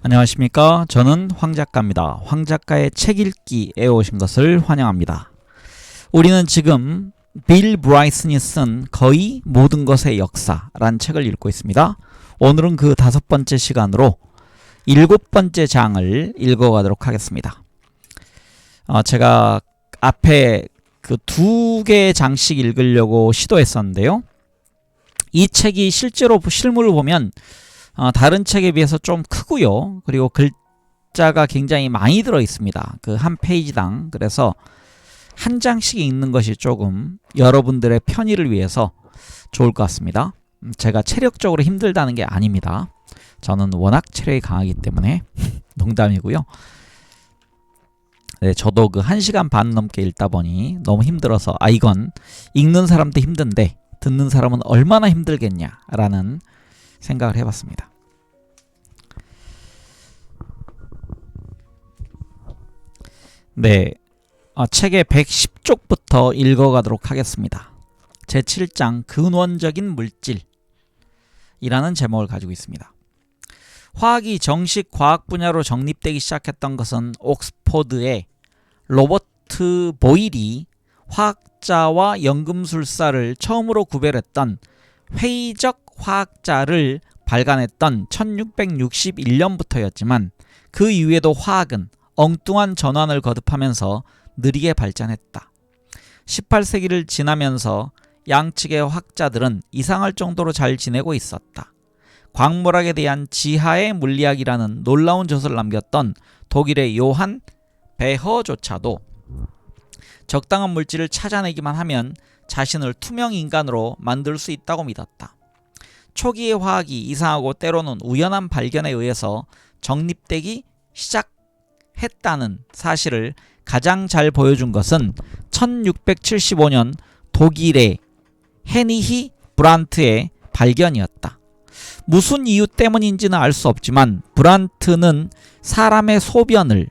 안녕하십니까. 저는 황작가입니다. 황작가의 책 읽기에 오신 것을 환영합니다. 우리는 지금 빌 브라이슨이 쓴 거의 모든 것의 역사란 책을 읽고 있습니다. 오늘은 그 5번째 시간으로 7번째 장을 읽어가도록 하겠습니다. 제가 앞에 그 2개의 장씩 읽으려고 시도했었는데요. 이 책이 실제로 실물을 보면 다른 책에 비해서 좀 크고요. 그리고 글자가 굉장히 많이 들어 있습니다. 그 한 페이지당. 그래서 한 장씩 읽는 것이 조금 여러분들의 편의를 위해서 좋을 것 같습니다. 제가 체력적으로 힘들다는 게 아닙니다. 저는 워낙 체력이 강하기 때문에 농담이고요. 네, 저도 그 1시간 반 넘게 읽다 보니 너무 힘들어서 이건 읽는 사람도 힘든데 듣는 사람은 얼마나 힘들겠냐라는 생각을 해봤습니다. 네, 책의 110쪽부터 읽어가도록 하겠습니다. 제7장 근원적인 물질이라는 제목을 가지고 있습니다. 화학이 정식 과학 분야로 정립되기 시작했던 것은 옥스포드의 로버트 보일이 화학자와 연금술사를 처음으로 구별했던 회의적 화학자를 발간했던 1661년부터였지만 그 이후에도 화학은 엉뚱한 전환을 거듭하면서 느리게 발전했다. 18세기를 지나면서 양측의 화학자들은 이상할 정도로 잘 지내고 있었다. 광물학에 대한 지하의 물리학이라는 놀라운 저서를 남겼던 독일의 요한 베허조차도 적당한 물질을 찾아내기만 하면 자신을 투명인간으로 만들 수 있다고 믿었다. 초기의 화학이 이상하고 때로는 우연한 발견에 의해서 정립되기 시작했다는 사실을 가장 잘 보여준 것은 1675년 독일의 헤니히 브란트의 발견이었다. 무슨 이유 때문인지는 알 수 없지만 브란트는 사람의 소변을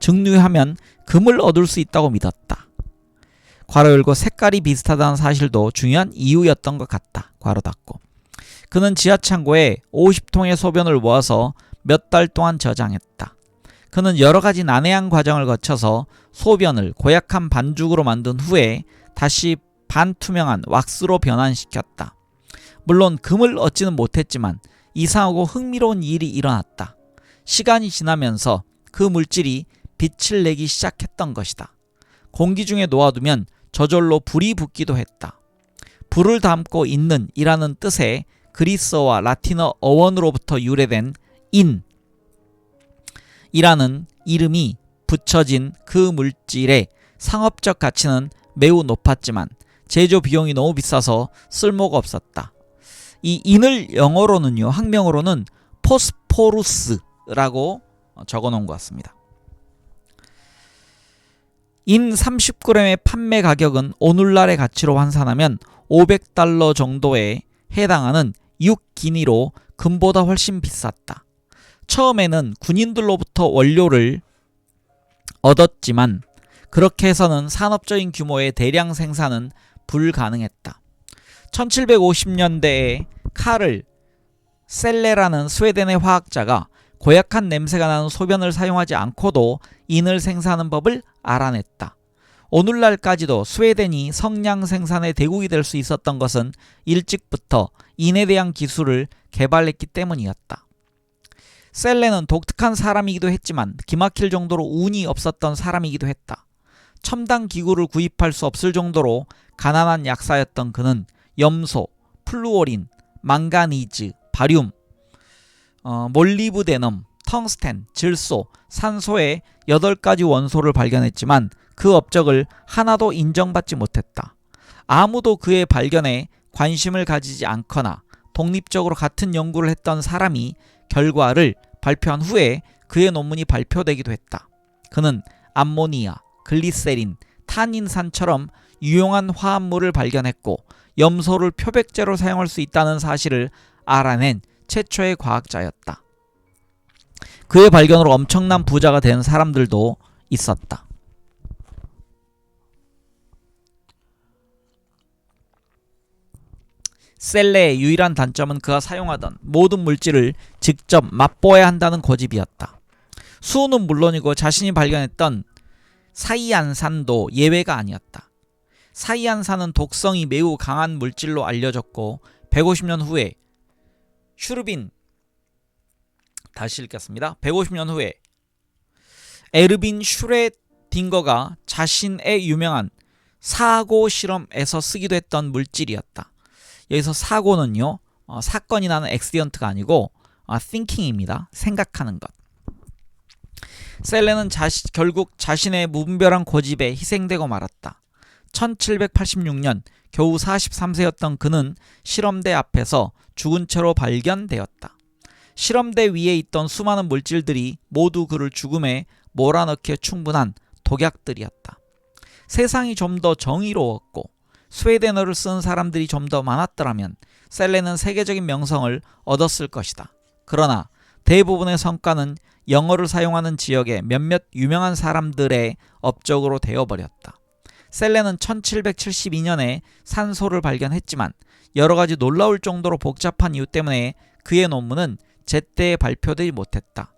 증류하면 금을 얻을 수 있다고 믿었다. 괄호 열고 색깔이 비슷하다는 사실도 중요한 이유였던 것 같다. 괄호 닫고. 그는 지하창고에 50통의 소변을 모아서 몇 달 동안 저장했다. 그는 여러 가지 난해한 과정을 거쳐서 소변을 고약한 반죽으로 만든 후에 다시 반투명한 왁스로 변환시켰다. 물론 금을 얻지는 못했지만 이상하고 흥미로운 일이 일어났다. 시간이 지나면서 그 물질이 빛을 내기 시작했던 것이다. 공기 중에 놓아두면 저절로 불이 붙기도 했다. 불을 담고 있는 이라는 뜻의 그리스어와 라틴어 어원으로부터 유래된 인 이라는 이름이 붙여진 그 물질의 상업적 가치는 매우 높았지만 제조 비용이 너무 비싸서 쓸모가 없었다. 이 인을 영어로는요, 학명으로는 포스포루스라고 적어놓은 것 같습니다. 인 30g의 판매 가격은 오늘날의 가치로 환산하면 $500 정도에 해당하는 6기니로 금보다 훨씬 비쌌다. 처음에는 군인들로부터 원료를 얻었지만 그렇게 해서는 산업적인 규모의 대량 생산은 불가능했다. 1750년대에 카를 셀레라는 스웨덴의 화학자가 고약한 냄새가 나는 소변을 사용하지 않고도 인을 생산하는 법을 알아냈다. 오늘날까지도 스웨덴이 성냥 생산의 대국이 될 수 있었던 것은 일찍부터 인에 대한 기술을 개발했기 때문이었다. 셀레는 독특한 사람이기도 했지만 기막힐 정도로 운이 없었던 사람이기도 했다. 첨단 기구를 구입할 수 없을 정도로 가난한 약사였던 그는 염소, 플루오린, 망가니즈, 바륨, 몰리브데넘, 텅스텐, 질소, 산소의 8가지 원소를 발견했지만 그 업적을 하나도 인정받지 못했다. 아무도 그의 발견에 관심을 가지지 않거나 독립적으로 같은 연구를 했던 사람이 결과를 발표한 후에 그의 논문이 발표되기도 했다. 그는 암모니아, 글리세린, 탄닌산처럼 유용한 화합물을 발견했고 염소를 표백제로 사용할 수 있다는 사실을 알아낸 최초의 과학자였다. 그의 발견으로 엄청난 부자가 된 사람들도 있었다. 셀레의 유일한 단점은 그가 사용하던 모든 물질을 직접 맛보아야 한다는 고집이었다. 수은은 물론이고 자신이 발견했던 사이안산도 예외가 아니었다. 사이안산은 독성이 매우 강한 물질로 알려졌고 150년 후에 다시 읽겠습니다. 150년 후에 에르빈 슈레딩거가 자신의 유명한 사고 실험에서 쓰기도 했던 물질이었다. 여기서 사고는요, 사건이 나는 액시던트가 아니고 thinking입니다. 생각하는 것. 셀레는 결국 자신의 무분별한 고집에 희생되고 말았다. 1786년 겨우 43세였던 그는 실험대 앞에서 죽은 채로 발견되었다. 실험대 위에 있던 수많은 물질들이 모두 그를 죽음에 몰아넣기에 충분한 독약들이었다. 세상이 좀 더 정의로웠고 스웨덴어를 쓰는 사람들이 좀 더 많았더라면 셀레는 세계적인 명성을 얻었을 것이다. 그러나 대부분의 성과는 영어를 사용하는 지역의 몇몇 유명한 사람들의 업적으로 되어버렸다. 셀레는 1772년에 산소를 발견했지만 여러가지 놀라울 정도로 복잡한 이유 때문에 그의 논문은 제때 발표되지 못했다.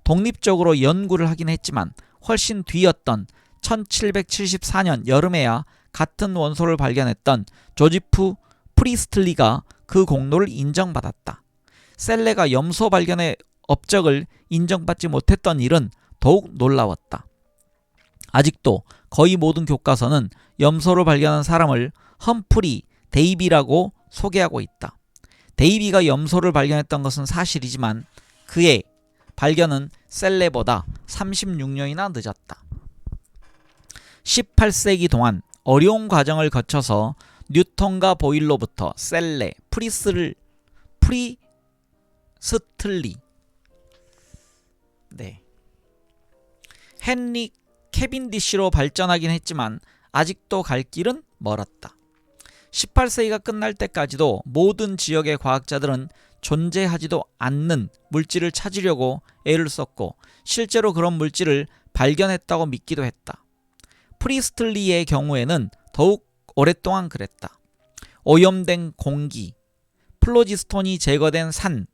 독립적으로 연구를 하긴 했지만 훨씬 뒤였던 1774년 여름에야 같은 원소를 발견했던 조지프 프리스틀리가 그 공로를 인정받았다. 셀레가 염소 발견의 업적을 인정받지 못했던 일은 더욱 놀라웠다. 아직도 거의 모든 교과서는 염소를 발견한 사람을 험프리 데이비라고 소개하고 있다. 데이비가 염소를 발견했던 것은 사실이지만 그의 발견은 셀레보다 36년이나 늦었다. 18세기 동안 어려운 과정을 거쳐서 뉴턴과 보일로부터 셀레, 프리스틀리, 헨리 캐빈디시로 발전하긴 했지만 아직도 갈 길은 멀었다. 18세기가 끝날 때까지도 모든 지역의 과학자들은 존재하지도 않는 물질을 찾으려고 애를 썼고 실제로 그런 물질을 발견했다고 믿기도 했다. 프리스틀리의 경우에는 더욱 오랫동안 그랬다. 오염된 공기, 플로지스톤이 제거된 산,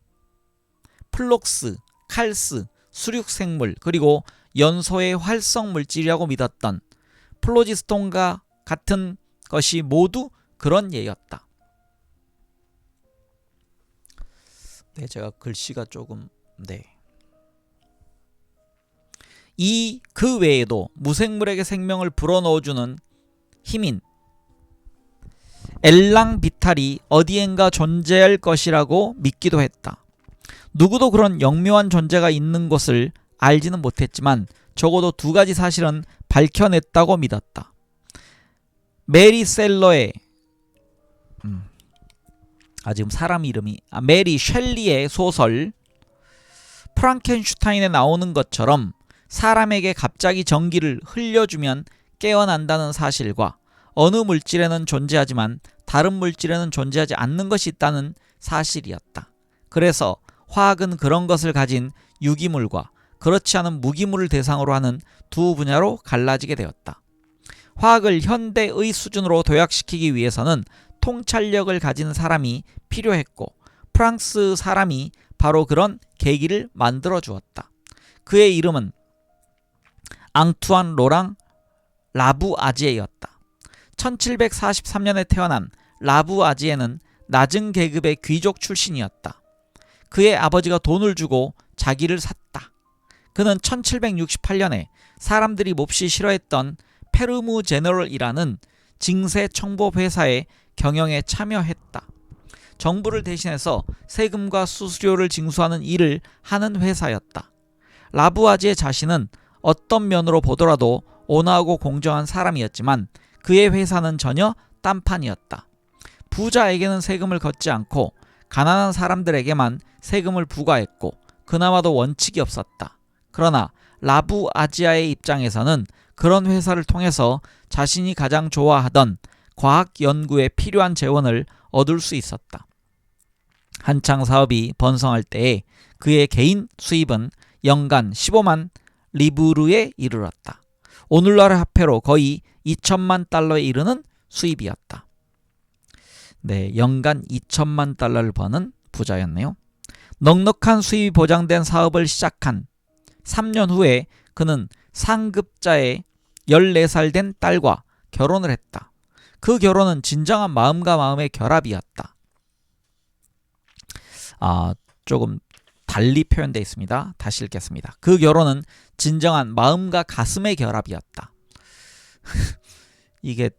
플록스, 칼스, 수륙생물, 그리고 연소의 활성 물질이라고 믿었던 플로지스톤과 같은 것이 모두 그런 예였다. 제가 글씨가 조금 그 외에도 무생물에게 생명을 불어넣어주는 힘인 엘랑비탈이 어디엔가 존재할 것이라고 믿기도 했다. 누구도 그런 영묘한 존재가 있는 것을 알지는 못했지만 적어도 두 가지 사실은 밝혀냈다고 믿었다. 메리 셀러의 지금 사람 이름이 메리 셸리의 소설 프랑켄슈타인에 나오는 것처럼 사람에게 갑자기 전기를 흘려주면 깨어난다는 사실과 어느 물질에는 존재하지만 다른 물질에는 존재하지 않는 것이 있다는 사실이었다. 그래서 화학은 그런 것을 가진 유기물과 그렇지 않은 무기물을 대상으로 하는 두 분야로 갈라지게 되었다. 화학을 현대의 수준으로 도약시키기 위해서는 통찰력을 가진 사람이 필요했고 프랑스 사람이 바로 그런 계기를 만들어 주었다. 그의 이름은 앙투안 로랑 라부아지에였다. 1743년에 태어난 라부아지에는 낮은 계급의 귀족 출신이었다. 그의 아버지가 돈을 주고 자기를 샀다. 그는 1768년에 사람들이 몹시 싫어했던 페르무 제너럴이라는 징세 청법 회사의 경영에 참여했다. 정부를 대신해서 세금과 수수료를 징수하는 일을 하는 회사였다. 라부아지의 자신은 어떤 면으로 보더라도 온화하고 공정한 사람이었지만 그의 회사는 전혀 딴판이었다. 부자에게는 세금을 걷지 않고 가난한 사람들에게만 세금을 부과했고 그나마도 원칙이 없었다. 그러나 라부아지아의 입장에서는 그런 회사를 통해서 자신이 가장 좋아하던 과학 연구에 필요한 재원을 얻을 수 있었다. 한창 사업이 번성할 때에 그의 개인 수입은 연간 15만 리브르에 이르렀다. 오늘날의 화폐로 거의 2천만 달러에 이르는 수입이었다. 네, 연간 2천만 달러를 버는 부자였네요. 넉넉한 수입이 보장된 사업을 시작한 3년 후에 그는 상급자의 14살 된 딸과 결혼을 했다. 그 결혼은 진정한 마음과 마음의 결합이었다. 조금 달리 표현되어 있습니다. 다시 읽겠습니다. 그 결혼은 진정한 마음과 가슴의 결합이었다. 이게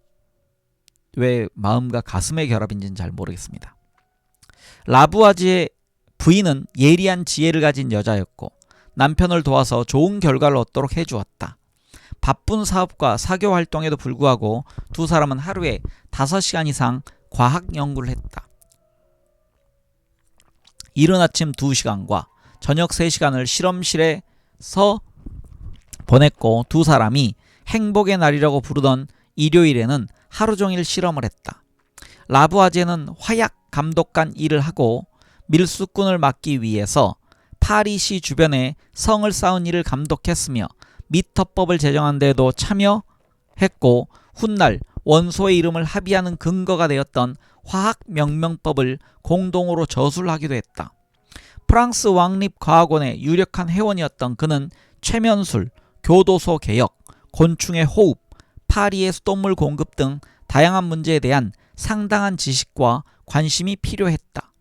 왜 마음과 가슴의 결합인지는 잘 모르겠습니다. 라부아지의 부인은 예리한 지혜를 가진 여자였고 남편을 도와서 좋은 결과를 얻도록 해주었다. 바쁜 사업과 사교 활동에도 불구하고 두 사람은 하루에 5시간 이상 과학 연구를 했다. 이른 아침 2시간과 저녁 3시간을 실험실에서 보냈고 두 사람이 행복의 날이라고 부르던 일요일에는 하루 종일 실험을 했다. 라부아제는 화약 감독관 일을 하고 밀수꾼을 막기 위해서 파리시 주변에 성을 쌓은 일을 감독했으며 미터법을 제정한 데에도 참여했고 훗날 원소의 이름을 합의하는 근거가 되었던 화학명명법을 공동으로 저술하기도 했다. 프랑스 왕립과학원의 유력한 회원이었던 그는 최면술, 교도소 개혁, 곤충의 호흡, 파리의 수돗물 공급 등 다양한 문제에 대한 상당한 지식과 관심이 필요했다.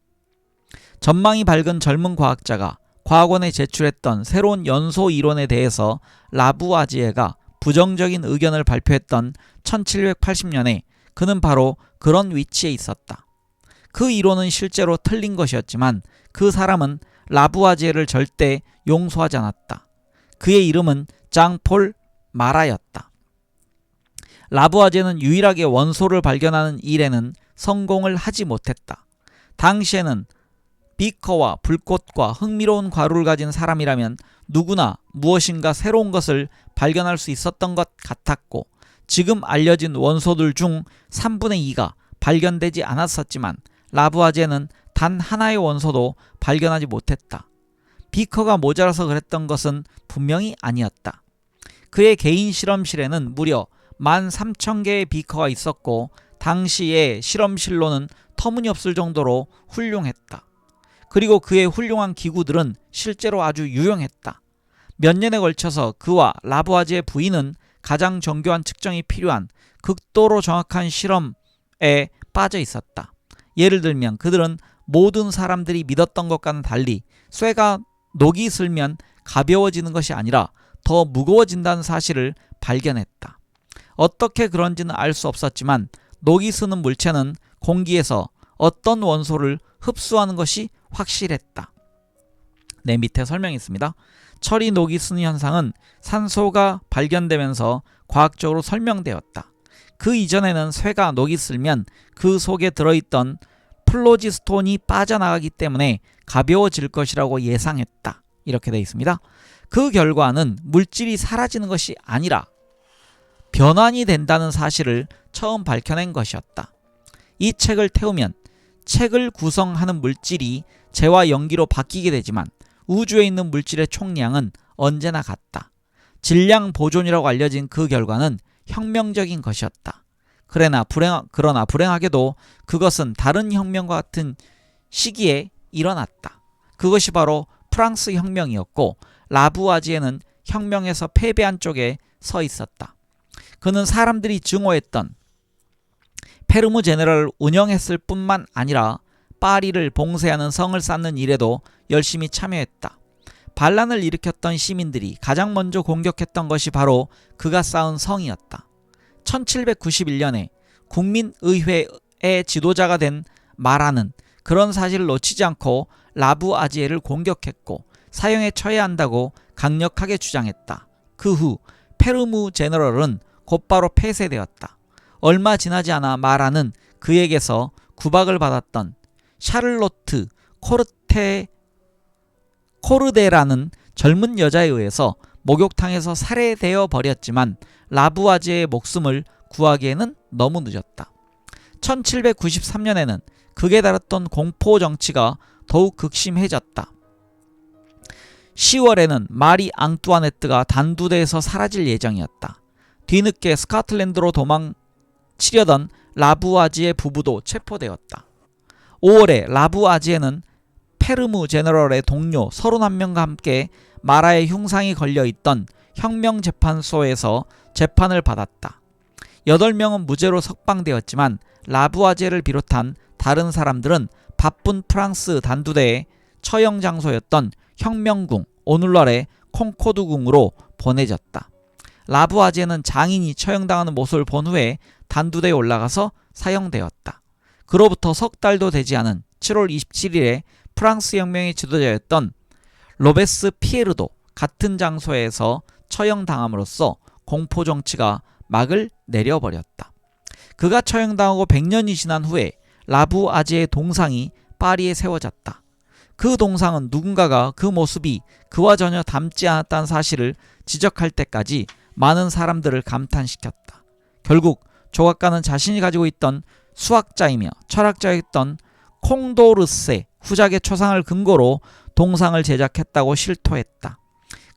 전망이 밝은 젊은 과학자가 과학원에 제출했던 새로운 연소 이론에 대해서 라부아지에가 부정적인 의견을 발표했던 1780년에 그는 바로 그런 위치에 있었다. 그 이론은 실제로 틀린 것이었지만 그 사람은 라부아지에를 절대 용서하지 않았다. 그의 이름은 장폴 마라였다. 라부아제는 유일하게 원소를 발견하는 일에는 성공을 하지 못했다. 당시에는 비커와 불꽃과 흥미로운 과루를 가진 사람이라면 누구나 무엇인가 새로운 것을 발견할 수 있었던 것 같았고 지금 알려진 원소들 중 3분의 2가 발견되지 않았었지만 라부아제는 단 하나의 원소도 발견하지 못했다. 비커가 모자라서 그랬던 것은 분명히 아니었다. 그의 개인 실험실에는 무려 13,000개의 비커가 있었고 당시의 실험실로는 터무니없을 정도로 훌륭했다. 그리고 그의 훌륭한 기구들은 실제로 아주 유용했다. 몇 년에 걸쳐서 그와 라부아지의 부인은 가장 정교한 측정이 필요한 극도로 정확한 실험에 빠져 있었다. 예를 들면 그들은 모든 사람들이 믿었던 것과는 달리 쇠가 녹이 슬면 가벼워지는 것이 아니라 더 무거워진다는 사실을 발견했다. 어떻게 그런지는 알 수 없었지만 녹이 스는 물체는 공기에서 어떤 원소를 흡수하는 것이 확실했다. 네, 밑에 설명이 있습니다. 철이 녹이 쓰는 현상은 산소가 발견되면서 과학적으로 설명되었다. 그 이전에는 쇠가 녹이 슬면 그 속에 들어있던 플로지스톤이 빠져나가기 때문에 가벼워질 것이라고 예상했다. 이렇게 되어 있습니다. 그 결과는 물질이 사라지는 것이 아니라 변환이 된다는 사실을 처음 밝혀낸 것이었다. 이 책을 태우면 책을 구성하는 물질이 재와 연기로 바뀌게 되지만 우주에 있는 물질의 총량은 언제나 같다. 질량 보존이라고 알려진 그 결과는 혁명적인 것이었다. 그러나 불행하게도 그것은 다른 혁명과 같은 시기에 일어났다. 그것이 바로 프랑스 혁명이었고 라부아지에는 혁명에서 패배한 쪽에 서 있었다. 그는 사람들이 증오했던 페르무 제네럴을 운영했을 뿐만 아니라 파리를 봉쇄하는 성을 쌓는 일에도 열심히 참여했다. 반란을 일으켰던 시민들이 가장 먼저 공격했던 것이 바로 그가 쌓은 성이었다. 1791년에 국민의회의 지도자가 된 마라는 그런 사실을 놓치지 않고 라부아지에를 공격했고 사형에 처해야 한다고 강력하게 주장했다. 그 후 페르무 제너럴은 곧바로 폐쇄되었다. 얼마 지나지 않아 마라는 그에게서 구박을 받았던 샤를로트 코르데라는 젊은 여자에 의해서 목욕탕에서 살해되어 버렸지만 라부아지에의 목숨을 구하기에는 너무 늦었다. 1793년에는 극에 달했던 공포 정치가 더욱 극심해졌다. 10월에는 마리 앙뚜아네트가 단두대에서 사라질 예정이었다. 뒤늦게 스코틀랜드로 도망치려던 라부아지에 부부도 체포되었다. 5월에 라부아지에는 페르무 제너럴의 동료 31명과 함께 마라의 흉상이 걸려있던 혁명재판소에서 재판을 받았다. 8명은 무죄로 석방되었지만 라부아지에를 비롯한 다른 사람들은 바쁜 프랑스 단두대의 처형 장소였던 혁명궁, 오늘날의 콩코드궁으로 보내졌다. 라부아지에는 장인이 처형당하는 모습을 본 후에 단두대에 올라가서 사형되었다. 그로부터 석 달도 되지 않은 7월 27일에 프랑스 혁명의 지도자였던 로베스피에르도 같은 장소에서 처형당함으로써 공포정치가 막을 내려버렸다. 그가 처형당하고 100년이 지난 후에 라부아지의 동상이 파리에 세워졌다. 그 동상은 누군가가 그 모습이 그와 전혀 닮지 않았다는 사실을 지적할 때까지 많은 사람들을 감탄시켰다. 결국 조각가는 자신이 가지고 있던 수학자이며 철학자였던 콩도르세 후작의 초상을 근거로 동상을 제작했다고 실토했다.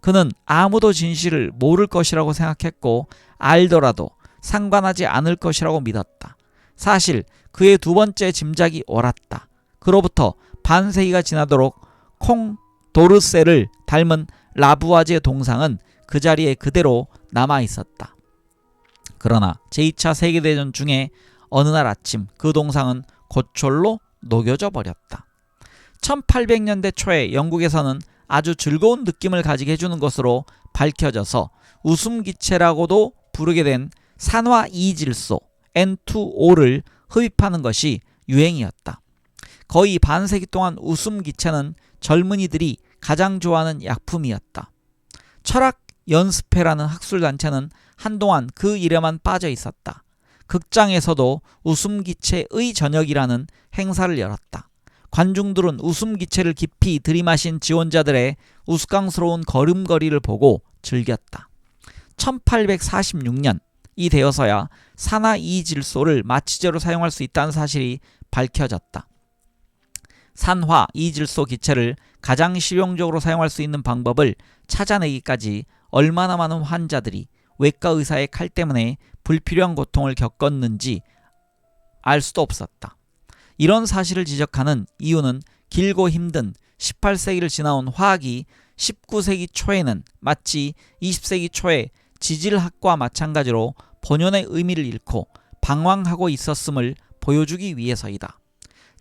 그는 아무도 진실을 모를 것이라고 생각했고 알더라도 상관하지 않을 것이라고 믿었다. 사실 그의 두 번째 짐작이 옳았다. 그로부터 반세기가 지나도록 콩도르세를 닮은 라부아지의 동상은 그 자리에 그대로 남아있었다. 그러나 제2차 세계대전 중에 어느 날 아침 그 동상은 고철로 녹여져 버렸다. 1800년대 초에 영국에서는 아주 즐거운 느낌을 가지게 해주는 것으로 밝혀져서 웃음기체라고도 부르게 된 산화 이질소 N2O를 흡입하는 것이 유행이었다. 거의 반세기 동안 웃음기체는 젊은이들이 가장 좋아하는 약품이었다. 철학 연습회라는 학술단체는 한동안 그 일에만 빠져 있었다. 극장에서도 웃음기체의 저녁이라는 행사를 열었다. 관중들은 웃음기체를 깊이 들이마신 지원자들의 우스꽝스러운 걸음걸이를 보고 즐겼다. 1846년이 되어서야 산화이질소를 마취제로 사용할 수 있다는 사실이 밝혀졌다. 산화이질소 기체를 가장 실용적으로 사용할 수 있는 방법을 찾아내기까지 얼마나 많은 환자들이 외과 의사의 칼 때문에 불필요한 고통을 겪었는지 알 수도 없었다. 이런 사실을 지적하는 이유는 길고 힘든 18세기를 지나온 화학이 19세기 초에는 마치 20세기 초에 지질학과 마찬가지로 본연의 의미를 잃고 방황하고 있었음을 보여주기 위해서이다.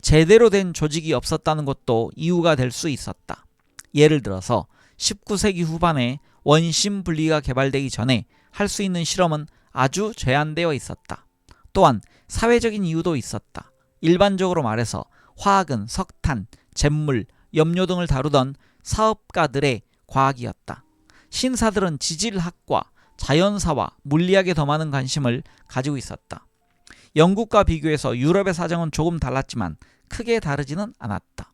제대로 된 조직이 없었다는 것도 이유가 될 수 있었다. 예를 들어서 19세기 후반에 원심 분리가 개발되기 전에 할 수 있는 실험은 아주 제한되어 있었다. 또한 사회적인 이유도 있었다. 일반적으로 말해서 화학은 석탄, 잿물, 염료 등을 다루던 사업가들의 과학이었다. 신사들은 지질학과 자연사와 물리학에 더 많은 관심을 가지고 있었다. 영국과 비교해서 유럽의 사정은 조금 달랐지만 크게 다르지는 않았다.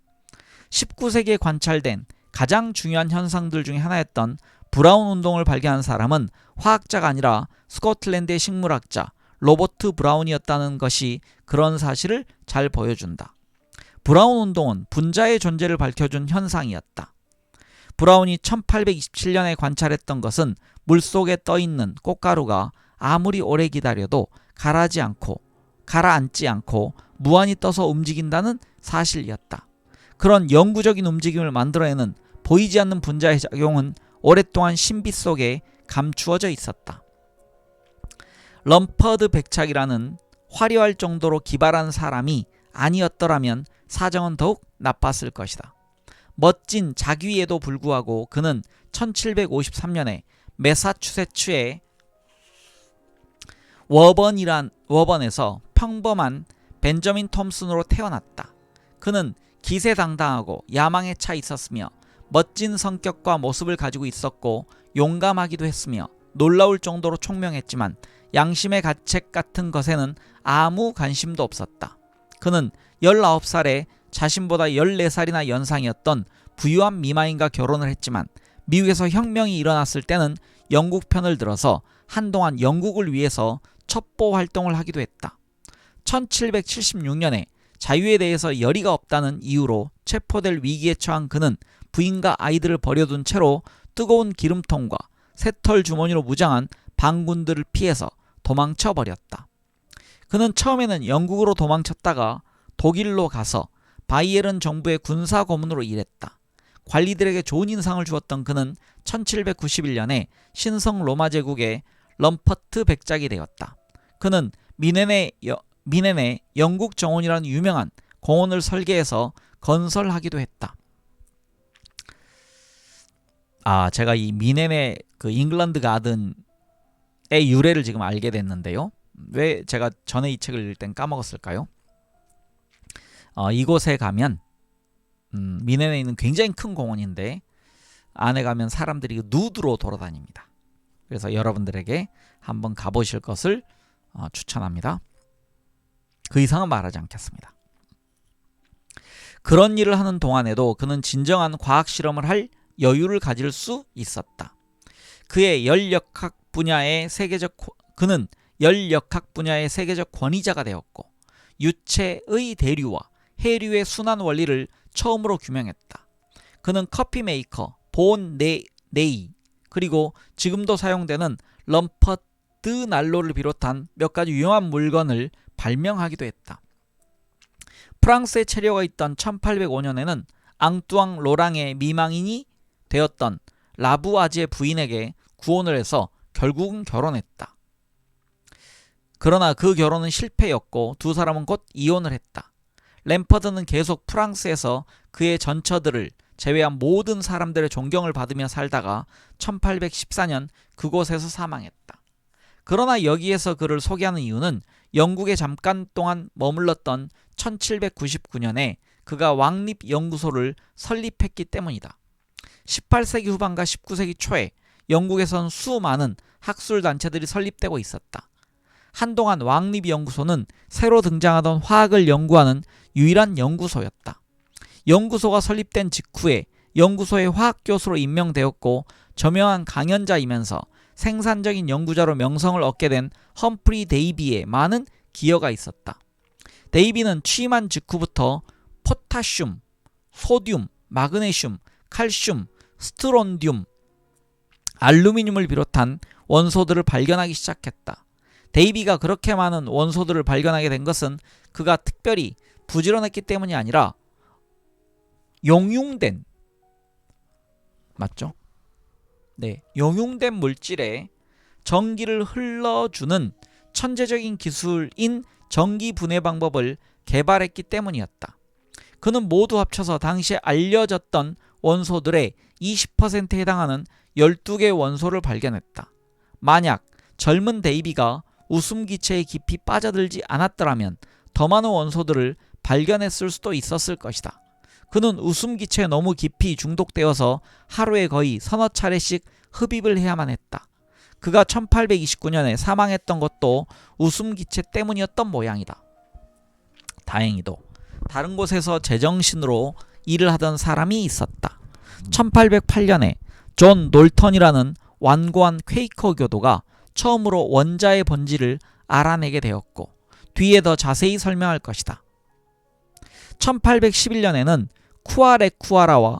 19세기에 관찰된 가장 중요한 현상들 중에 하나였던 브라운 운동을 발견한 사람은 화학자가 아니라 스코틀랜드의 식물학자 로버트 브라운이었다는 것이 그런 사실을 잘 보여준다. 브라운 운동은 분자의 존재를 밝혀준 현상이었다. 브라운이 1827년에 관찰했던 것은 물속에 떠있는 꽃가루가 아무리 오래 기다려도 가라앉지 않고 무한히 떠서 움직인다는 사실이었다. 그런 영구적인 움직임을 만들어내는 보이지 않는 분자의 작용은 오랫동안 신비 속에 감추어져 있었다. 럼퍼드 백작이라는 화려할 정도로 기발한 사람이 아니었더라면 사정은 더욱 나빴을 것이다. 멋진 자귀에도 불구하고 그는 1753년에 매사추세츠의 워번에서 평범한 벤저민 톰슨으로 태어났다. 그는 기세당당하고 야망에 차 있었으며 멋진 성격과 모습을 가지고 있었고 용감하기도 했으며 놀라울 정도로 총명했지만 양심의 가책 같은 것에는 아무 관심도 없었다. 그는 19살에 자신보다 14살이나 연상이었던 부유한 미망인과 결혼을 했지만 미국에서 혁명이 일어났을 때는 영국 편을 들어서 한동안 영국을 위해서 첩보 활동을 하기도 했다. 1776년에 자유에 대해서 열의가 없다는 이유로 체포될 위기에 처한 그는 부인과 아이들을 버려둔 채로 뜨거운 기름통과 새털 주머니로 무장한 반군들을 피해서 도망쳐 버렸다. 그는 처음에는 영국으로 도망쳤다가 독일로 가서 바이에른 정부의 군사 고문으로 일했다. 관리들에게 좋은 인상을 주었던 그는 1791년에 신성 로마 제국의 럼퍼트 백작이 되었다. 그는 미넨의 영국 정원이라는 유명한 공원을 설계해서 건설하기도 했다. 제가 이 미넨의 그 잉글랜드 가든의 유래를 지금 알게 됐는데요. 왜 제가 전에 이 책을 읽을 땐 까먹었을까요? 이곳에 가면 미넨에 있는 굉장히 큰 공원인데 안에 가면 사람들이 누드로 돌아다닙니다. 그래서 여러분들에게 한번 가보실 것을 추천합니다. 그 이상은 말하지 않겠습니다. 그런 일을 하는 동안에도 그는 진정한 과학 실험을 할 여유를 가질 수 있었다. 그는 열역학 분야의 세계적 권위자가 되었고 유체의 대류와 해류의 순환 원리를 처음으로 규명했다. 그는 커피 메이커 본 네이 그리고 지금도 사용되는 럼퍼트 난로를 비롯한 몇 가지 유용한 물건을 발명하기도 했다. 프랑스에 체류가 있던 1805년에는 앙뚜앙 로랑의 미망인이 되었던 라부아지의 부인에게 구혼을 해서 결국은 결혼했다. 그러나 그 결혼은 실패였고 두 사람은 곧 이혼을 했다. 램퍼드는 계속 프랑스에서 그의 전처들을 제외한 모든 사람들의 존경을 받으며 살다가 1814년 그곳에서 사망했다. 그러나 여기에서 그를 소개하는 이유는 영국에 잠깐 동안 머물렀던 1799년에 그가 왕립연구소를 설립했기 때문이다. 18세기 후반과 19세기 초에 영국에선 수많은 학술단체들이 설립되고 있었다. 한동안 왕립연구소는 새로 등장하던 화학을 연구하는 유일한 연구소였다. 연구소가 설립된 직후에 연구소의 화학교수로 임명되었고 저명한 강연자이면서 생산적인 연구자로 명성을 얻게 된 험프리 데이비의 많은 기여가 있었다. 데이비는 취임한 직후부터 포타슘, 소듐, 마그네슘, 칼슘, 스트론듐, 알루미늄을 비롯한 원소들을 발견하기 시작했다. 데이비가 그렇게 많은 원소들을 발견하게 된 것은 그가 특별히 부지런했기 때문이 아니라 용융된 맞죠? 네, 용융된 물질에 전기를 흘러주는 천재적인 기술인 전기 분해 방법을 개발했기 때문이었다. 그는 모두 합쳐서 당시에 알려졌던 원소들의 20%에 해당하는 12개의 원소를 발견했다. 만약 젊은 데이비가 웃음기체에 깊이 빠져들지 않았더라면 더 많은 원소들을 발견했을 수도 있었을 것이다. 그는 웃음기체에 너무 깊이 중독되어서 하루에 거의 서너 차례씩 흡입을 해야만 했다. 그가 1829년에 사망했던 것도 웃음기체 때문이었던 모양이다. 다행히도 다른 곳에서 제정신으로 일을 하던 사람이 있었다. 1808년에 존 놀턴이라는 완고한 퀘이커 교도가 처음으로 원자의 본질을 알아내게 되었고 뒤에 더 자세히 설명할 것이다. 1811년에는 쿠아레쿠아와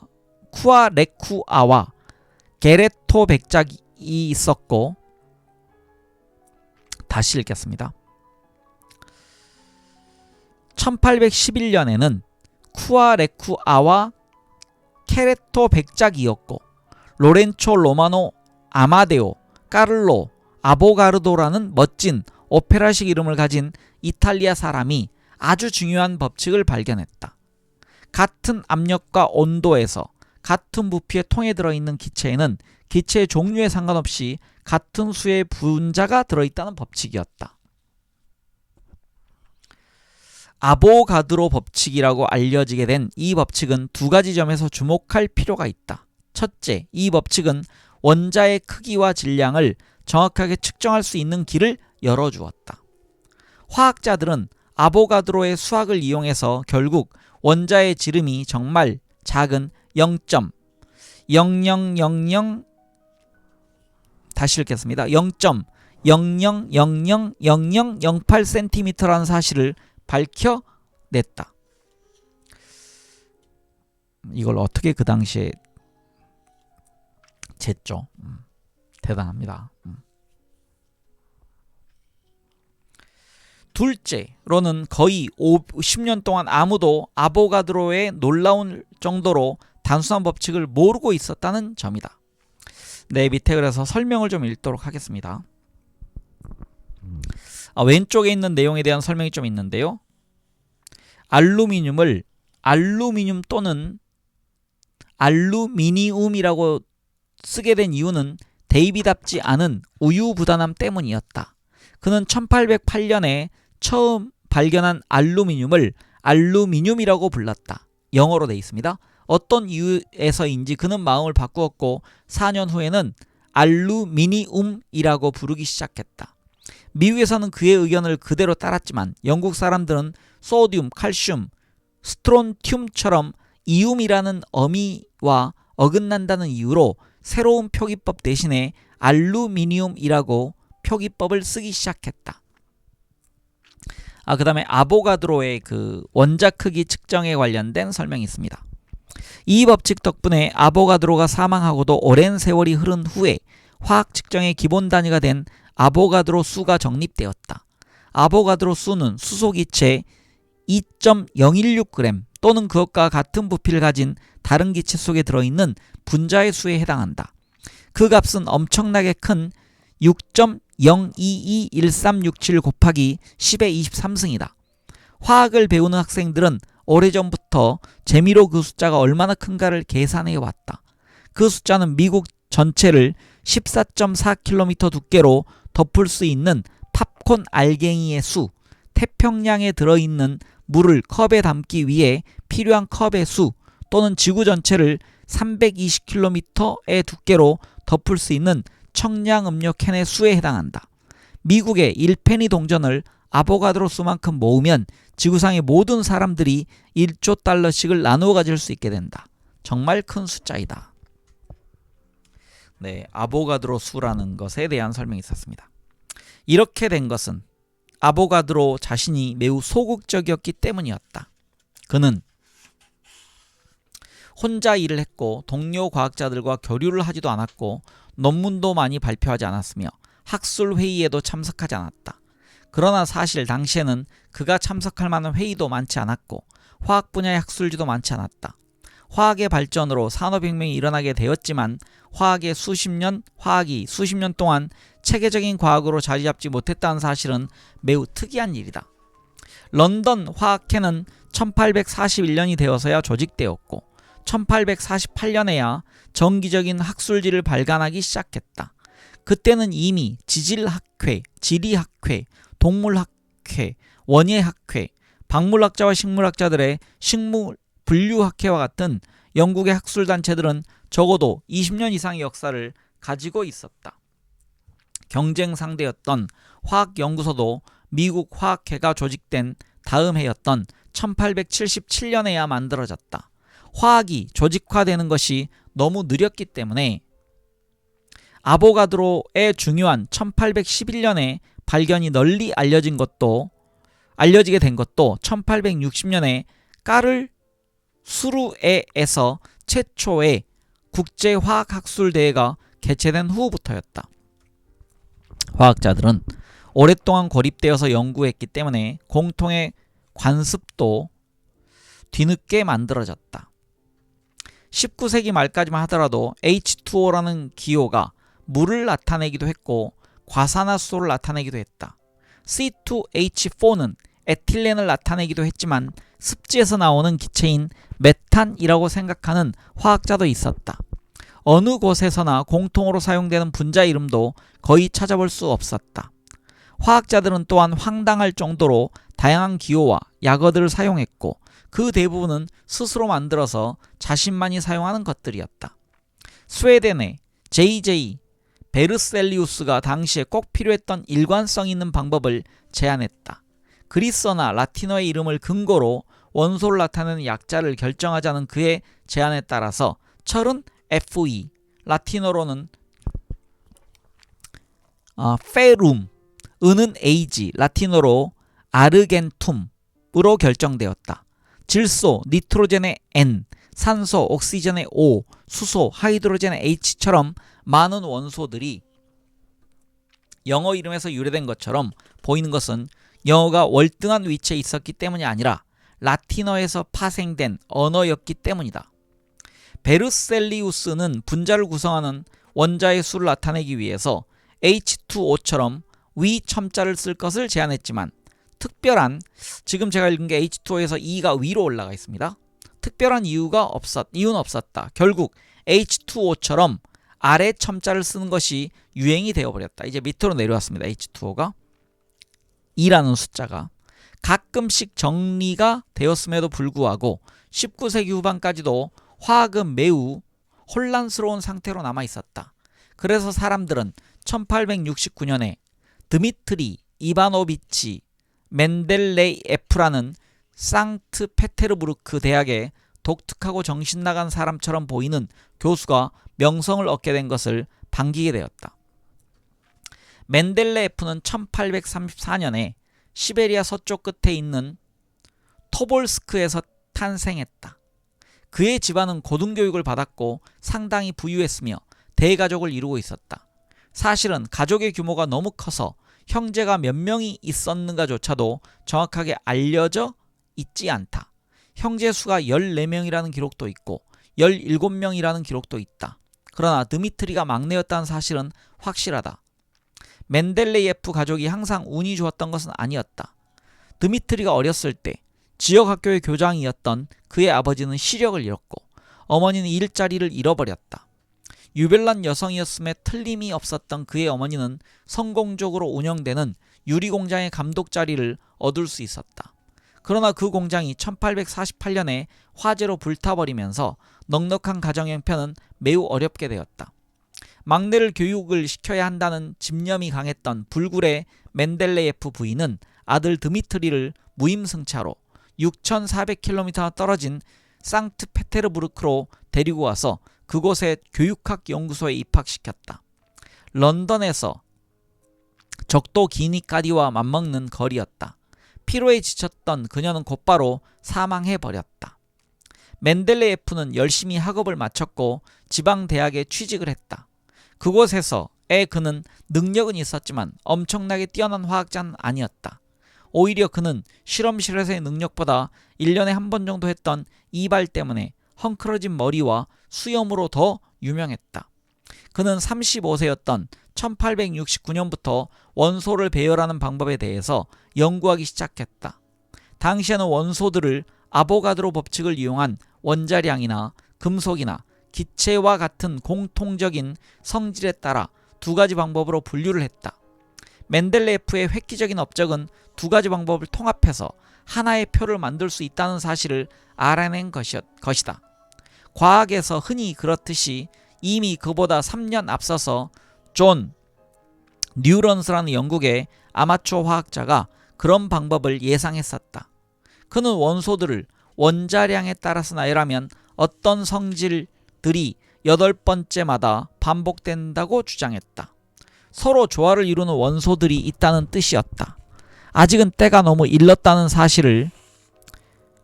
게레토 백작이 있었고 다시 읽겠습니다. 1811년에는 쿠아레쿠아와 케레토 백작이었고 로렌초 로마노 아마데오 까를로 아보가르도라는 멋진 오페라식 이름을 가진 이탈리아 사람이 아주 중요한 법칙을 발견했다. 같은 압력과 온도에서 같은 부피의 통에 들어있는 기체에는 기체의 종류에 상관없이 같은 수의 분자가 들어있다는 법칙이었다. 아보가드로 법칙이라고 알려지게 된 이 법칙은 두 가지 점에서 주목할 필요가 있다. 첫째, 이 법칙은 원자의 크기와 질량을 정확하게 측정할 수 있는 길을 열어주었다. 화학자들은 아보가드로의 수학을 이용해서 결국 원자의 지름이 정말 작은 0.0000 다시 읽겠습니다. 0.000008cm라는 사실을 밝혀냈다. 이걸 어떻게 그 당시에 쟀죠? 대단합니다. 둘째로는 거의 50년 동안 아무도 아보가드로의 놀라운 정도로 단순한 법칙을 모르고 있었다는 점이다. 네, 밑에 그래서 설명을 좀 읽도록 하겠습니다. 왼쪽에 있는 내용에 대한 설명이 좀 있는데요. 알루미늄을 알루미늄 또는 알루미니움이라고 쓰게 된 이유는 데이비답지 않은 우유부단함 때문이었다. 그는 1808년에 처음 발견한 알루미늄을 알루미늄이라고 불렀다. 영어로 되어 있습니다. 어떤 이유에서인지 그는 마음을 바꾸었고 4년 후에는 알루미니움이라고 부르기 시작했다. 미국에서는 그의 의견을 그대로 따랐지만 영국 사람들은 소듐, 칼슘, 스트론튬처럼 이움이라는 어미와 어긋난다는 이유로 새로운 표기법 대신에 알루미늄이라고 표기법을 쓰기 시작했다. 그 다음에 아보가드로의 그 원자 크기 측정에 관련된 설명이 있습니다. 이 법칙 덕분에 아보가드로가 사망하고도 오랜 세월이 흐른 후에 화학 측정의 기본 단위가 된 아보가드로 수가 정립되었다. 아보가드로 수는 수소기체 2.016g 또는 그것과 같은 부피를 가진 다른 기체 속에 들어있는 분자의 수에 해당한다. 그 값은 엄청나게 큰 6.0221367 곱하기 10의 23승이다. 화학을 배우는 학생들은 오래전부터 재미로 그 숫자가 얼마나 큰가를 계산해 왔다. 그 숫자는 미국 전체를 14.4km 두께로 덮을 수 있는 팝콘 알갱이의 수, 태평양에 들어있는 물을 컵에 담기 위해 필요한 컵의 수, 또는 지구 전체를 320km의 두께로 덮을 수 있는 청량음료 캔의 수에 해당한다. 미국의 1페니 동전을 아보가드로 수만큼 모으면 지구상의 모든 사람들이 1조 달러씩을 나누어 가질 수 있게 된다. 정말 큰 숫자이다. 네, 아보가드로 수라는 것에 대한 설명이 있었습니다. 이렇게 된 것은 아보가드로 자신이 매우 소극적이었기 때문이었다. 그는 혼자 일을 했고 동료 과학자들과 교류를 하지도 않았고 논문도 많이 발표하지 않았으며 학술 회의에도 참석하지 않았다. 그러나 사실 당시에는 그가 참석할 만한 회의도 많지 않았고 화학 분야의 학술지도 많지 않았다. 화학의 발전으로 산업혁명이 일어나게 되었지만 화학이 수십 년 동안 체계적인 과학으로 자리 잡지 못했다는 사실은 매우 특이한 일이다. 런던 화학회는 1841년이 되어서야 조직되었고 1848년에야 정기적인 학술지를 발간하기 시작했다. 그때는 이미 지질학회, 지리학회, 동물학회, 원예학회, 박물학자와 식물학자들의 식물 분류학회와 같은 영국의 학술단체들은 적어도 20년 이상의 역사를 가지고 있었다. 경쟁 상대였던 화학연구소도 미국 화학회가 조직된 다음 해였던 1877년에야 만들어졌다. 화학이 조직화되는 것이 너무 느렸기 때문에 아보가드로의 중요한 1811년에 발견이 널리 알려지게 된 것도 1860년에 까를 수르에에서 최초의 국제화학학술대회가 개최된 후부터였다. 화학자들은 오랫동안 고립되어서 연구했기 때문에 공통의 관습도 뒤늦게 만들어졌다. 19세기 말까지만 하더라도 H2O라는 기호가 물을 나타내기도 했고 과산화수소를 나타내기도 했다. C2H4는 에틸렌을 나타내기도 했지만 습지에서 나오는 기체인 메탄이라고 생각하는 화학자도 있었다. 어느 곳에서나 공통으로 사용되는 분자 이름도 거의 찾아볼 수 없었다. 화학자들은 또한 황당할 정도로 다양한 기호와 약어들을 사용했고 그 대부분은 스스로 만들어서 자신만이 사용하는 것들이었다. 스웨덴의 J.J. 베르셀리우스가 당시에 꼭 필요했던 일관성 있는 방법을 제안했다. 그리스어나 라틴어의 이름을 근거로 원소를 나타내는 약자를 결정하자는 그의 제안에 따라서 철은 Fe, 라틴어로는 페룸, 은은 Ag, 라틴어로 아르겐툼으로 결정되었다. 질소, 니트로젠의 N, 산소, 옥시전의 O, 수소, 하이드로젠의 H처럼 많은 원소들이 영어 이름에서 유래된 것처럼 보이는 것은 영어가 월등한 위치에 있었기 때문이 아니라 라틴어에서 파생된 언어였기 때문이다. 베르셀리우스는 분자를 구성하는 원자의 수를 나타내기 위해서 H2O처럼 위 첨자를 쓸 것을 제안했지만 특별한, 지금 제가 읽은 게 H2O에서 E가 위로 올라가 있습니다. 특별한 이유는 없었다. 결국 H2O처럼 아래 첨자를 쓰는 것이 유행이 되어버렸다. 이제 밑으로 내려왔습니다. H2O가 E라는 숫자가 가끔씩 정리가 되었음에도 불구하고 19세기 후반까지도 화학은 매우 혼란스러운 상태로 남아 있었다. 그래서 사람들은 1869년에 드미트리 이바노비치 멘델레예프라는 상트페테르부르크 대학의 독특하고 정신나간 사람처럼 보이는 교수가 명성을 얻게 된 것을 반기게 되었다. 멘델레예프는 1834년에 시베리아 서쪽 끝에 있는 토볼스크에서 탄생했다. 그의 집안은 고등교육을 받았고 상당히 부유했으며 대가족을 이루고 있었다. 사실은 가족의 규모가 너무 커서 형제가 몇 명이 있었는가조차도 정확하게 알려져 있지 않다. 형제 수가 14명이라는 기록도 있고 17명이라는 기록도 있다. 그러나 드미트리가 막내였다는 사실은 확실하다. 멘델레예프 가족이 항상 운이 좋았던 것은 아니었다. 드미트리가 어렸을 때 지역 학교의 교장이었던 그의 아버지는 시력을 잃었고 어머니는 일자리를 잃어버렸다. 유별난 여성이었음에 틀림이 없었던 그의 어머니는 성공적으로 운영되는 유리공장의 감독 자리를 얻을 수 있었다. 그러나 그 공장이 1848년에 화재로 불타버리면서 넉넉한 가정 형편은 매우 어렵게 되었다. 막내를 교육을 시켜야 한다는 집념이 강했던 불굴의 멘델레예프 부인은 아들 드미트리를 무임승차로 6,400km 떨어진 상트페테르부르크로 데리고 와서 그곳의 교육학 연구소에 입학시켰다. 런던에서 적도 기니까디와 맞먹는 거리였다. 피로에 지쳤던 그녀는 곧바로 사망해버렸다. 멘델레예프는 열심히 학업을 마쳤고 지방대학에 취직을 했다. 그곳에서의 그는 능력은 있었지만 엄청나게 뛰어난 화학자는 아니었다. 오히려 그는 실험실에서의 능력보다 1년에 한 번 정도 했던 이발 때문에 헝클어진 머리와 수염으로 더 유명했다. 그는 35세였던 1869년부터 원소를 배열하는 방법에 대해서 연구하기 시작했다. 당시에는 원소들을 아보가드로 법칙을 이용한 원자량이나 금속이나 기체와 같은 공통적인 성질에 따라 두 가지 방법으로 분류를 했다. 멘델레예프의 획기적인 업적은 두 가지 방법을 통합해서 하나의 표를 만들 수 있다는 사실을 알아낸 것이다. 과학에서 흔히 그렇듯이 이미 그보다 3년 앞서서 존 뉴런스라는 영국의 아마추어 화학자가 그런 방법을 예상했었다. 그는 원소들을 원자량에 따라서 나열하면 어떤 성질들이 8번째마다 반복된다고 주장했다. 서로 조화를 이루는 원소들이 있다는 뜻이었다. 아직은 때가 너무 일렀다는 사실을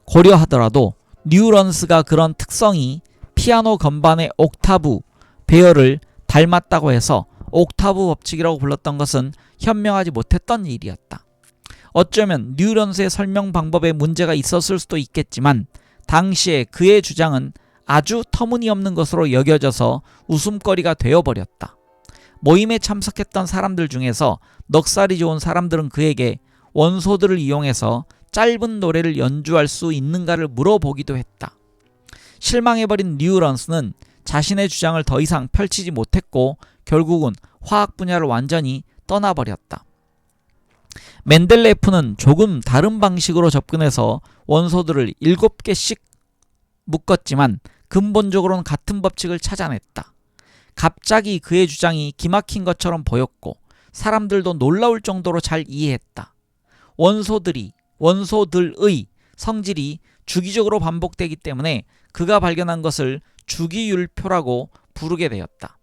고려하더라도 뉴런스가 그런 특성이 피아노 건반의 옥타브 배열을 닮았다고 해서 옥타브 법칙이라고 불렀던 것은 현명하지 못했던 일이었다. 어쩌면 뉴런스의 설명 방법에 문제가 있었을 수도 있겠지만 당시에 그의 주장은 아주 터무니없는 것으로 여겨져서 웃음거리가 되어버렸다. 모임에 참석했던 사람들 중에서 넉살이 좋은 사람들은 그에게 원소들을 이용해서 짧은 노래를 연주할 수 있는가를 물어보기도 했다. 실망해버린 뉴런스는 자신의 주장을 더 이상 펼치지 못했고 결국은 화학 분야를 완전히 떠나버렸다. 멘델레예프는 조금 다른 방식으로 접근해서 원소들을 7개씩 묶었지만 근본적으로는 같은 법칙을 찾아냈다. 갑자기 그의 주장이 기막힌 것처럼 보였고 사람들도 놀라울 정도로 잘 이해했다. 원소들의 성질이 주기적으로 반복되기 때문에 그가 발견한 것을 주기율표라고 부르게 되었다.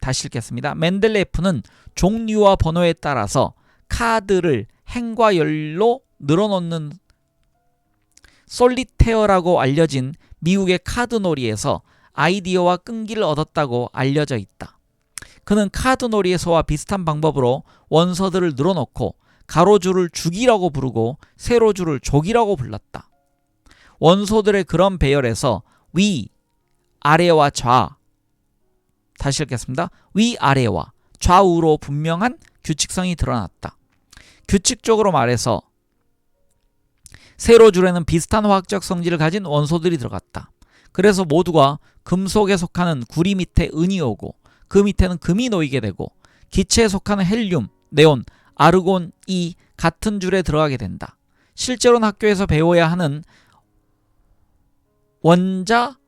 다시 읽겠습니다. 멘델레예프는 종류와 번호에 따라서 카드를 행과 열로 늘어놓는 솔리테어라고 알려진 미국의 카드놀이에서 아이디어와 끈기를 얻었다고 알려져 있다. 그는 카드놀이에서와 비슷한 방법으로 원소들을 늘어놓고 가로줄을 죽이라고 부르고 세로줄을 족이라고 불렀다. 원소들의 그런 배열에서 위, 아래와 좌, 다시 읽겠습니다. 위아래와 좌우로 분명한 규칙성이 드러났다. 규칙적으로 말해서 세로줄에는 비슷한 화학적 성질을 가진 원소들이 들어갔다. 그래서 모두가 금속에 속하는 구리 밑에 은이 오고 그 밑에는 금이 놓이게 되고 기체에 속하는 헬륨, 네온, 아르곤이 같은 줄에 들어가게 된다. 실제로는 학교에서 배워야 하는 원자,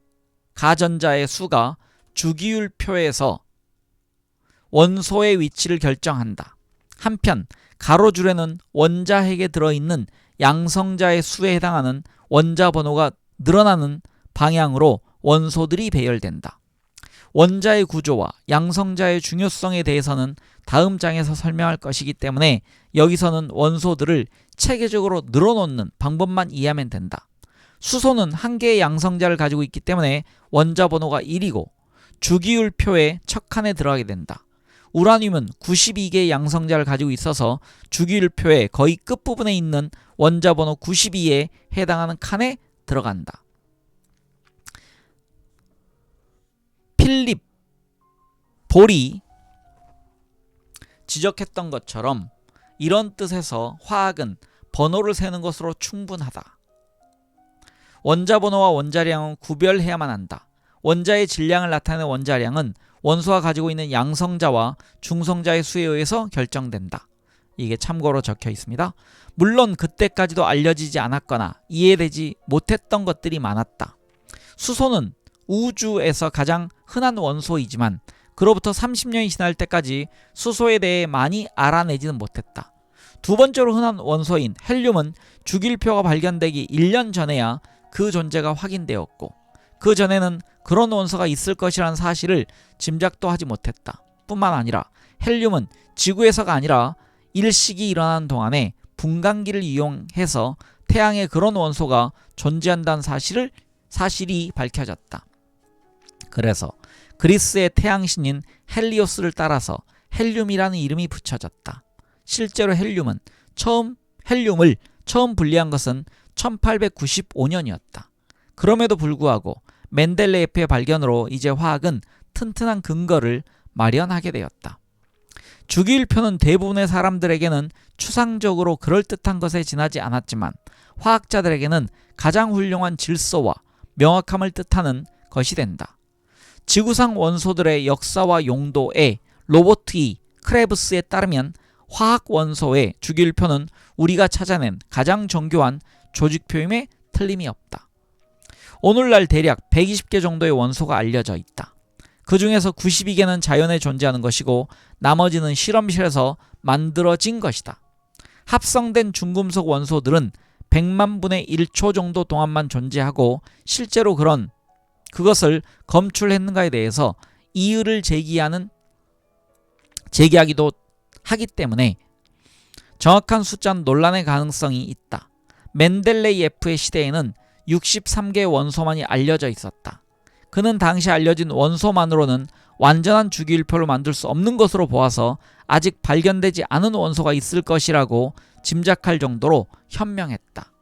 가전자의 수가 주기율표에서 원소의 위치를 결정한다. 한편 가로줄에는 원자핵에 들어있는 양성자의 수에 해당하는 원자 번호가 늘어나는 방향으로 원소들이 배열된다. 원자의 구조와 양성자의 중요성에 대해서는 다음 장에서 설명할 것이기 때문에 여기서는 원소들을 체계적으로 늘어놓는 방법만 이해하면 된다. 수소는 한 개의 양성자를 가지고 있기 때문에 원자 번호가 1이고 주기율표의 첫 칸에 들어가게 된다. 우라늄은 92개의 양성자를 가지고 있어서 주기율표의 거의 끝부분에 있는 원자 번호 92에 해당하는 칸에 들어간다. 필립 볼이 지적했던 것처럼 이런 뜻에서 화학은 번호를 세는 것으로 충분하다. 원자 번호와 원자량은 구별해야만 한다. 원자의 질량을 나타내는 원자량은 원소가 가지고 있는 양성자와 중성자의 수에 의해서 결정된다. 이게 참고로 적혀 있습니다. 물론 그때까지도 알려지지 않았거나 이해되지 못했던 것들이 많았다. 수소는 우주에서 가장 흔한 원소이지만 그로부터 30년이 지날 때까지 수소에 대해 많이 알아내지는 못했다. 두 번째로 흔한 원소인 헬륨은 주기율표가 발견되기 1년 전에야 그 존재가 확인되었고 그 전에는 그런 원소가 있을 것이라는 사실을 짐작도 하지 못했다. 뿐만 아니라 헬륨은 지구에서가 아니라 일식이 일어나는 동안에 분광기를 이용해서 태양에 그런 원소가 존재한다는 사실이 밝혀졌다. 그래서 그리스의 태양신인 헬리오스를 따라서 헬륨이라는 이름이 붙여졌다. 실제로 헬륨을 처음 분리한 것은 1895년이었다. 그럼에도 불구하고 멘델레예프의 발견으로 이제 화학은 튼튼한 근거를 마련하게 되었다. 주기율표는 대부분의 사람들에게는 추상적으로 그럴듯한 것에 지나지 않았지만 화학자들에게는 가장 훌륭한 질서와 명확함을 뜻하는 것이 된다. 지구상 원소들의 역사와 용도에 로버트 E. 크레브스에 따르면 화학 원소의 주기율표는 우리가 찾아낸 가장 정교한 조직표임에 틀림이 없다. 오늘날 대략 120개 정도의 원소가 알려져 있다. 그 중에서 92개는 자연에 존재하는 것이고 나머지는 실험실에서 만들어진 것이다. 합성된 중금속 원소들은 100만 분의 1초 정도 동안만 존재하고 실제로 그것을 검출했는가에 대해서 이의를 제기하기도 하기 때문에 정확한 숫자는 논란의 가능성이 있다. 멘델레이예프의 시대에는 63개의 원소만이 알려져 있었다. 그는 당시 알려진 원소만으로는 완전한 주기율표를 만들 수 없는 것으로 보아서 아직 발견되지 않은 원소가 있을 것이라고 짐작할 정도로 현명했다.